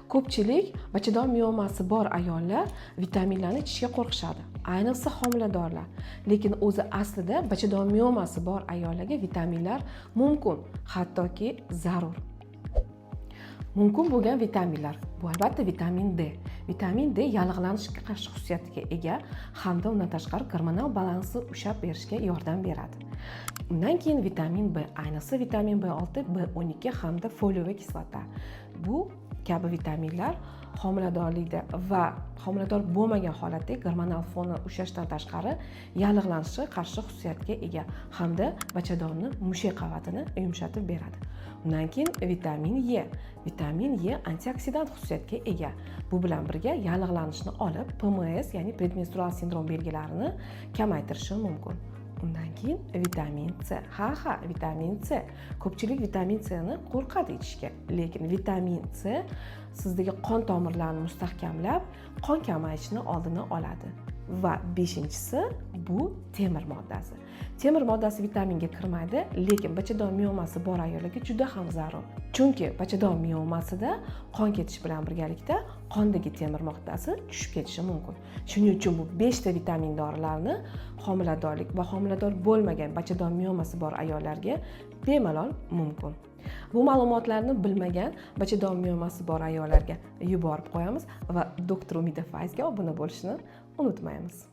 Ko'pchilik bachadon miyomasi bor ayollar vitaminlarni ichishga qo'rqishadi, ayniqsa homiladorlar. Lekin o'zi aslida bachadon miyomasi bor ayollarga vitaminlar mumkin, hattoki zarur. Mumkin bo'lgan vitaminlar. Bu albatta vitamin D. Vitamin D yallig'lanishga qarshi xususiyatiga ega hamda undan tashqari gormonal balansni ushlab berishga yordam beradi. Undan keyin vitamin B, ayniqsa vitamin B6, B12 hamda foliyaviy kislota. Bu kabi vitaminlar homiladorlikda va homilador bo'lmagan holatda gormonal fonni ushlashdan tashqari yallig'lanishga qarshi xususiyatga ega hamda bachadonni mushak qavatini yumshatib beradi. Undan keyin vitamin E. Vitamin E antioksidant xususiyatga ega. Bu bilan birga yallig'lanishni olib, PMS, ya'ni predmenstrual sindrom belgilarini kamaytirishi mumkin. Undan keyin vitamin C. Vitamin C. Ko'pchilik vitamin C ni qo'rqadi ichishga, lekin vitamin C sizdagi qon tomirlarini mustahkamlab, qon kamayishini oldini oladi. Va 5-inchisi bu temir moddasi. Temir moddasi vitaminga kirmaydi, lekin bachadon miyomasi bor ayollarga juda ham zarur. Chunki bachadon miyomasida qon ketishi bilan birgalikda qondagi temir moddasi tushib ketishi mumkin. Shuning uchun bu 5 ta vitamin dorilarni homiladorlik va homilador bo'lmagan bachadon miyomasi bor ayollarga bemalol mumkin. Bu ma'lumotlarni bilmagan bachadon miyomasi bor ayollarga yuborib qo'yamiz va doktor Umida Fayzga obuna bo'lishni unutmaymiz.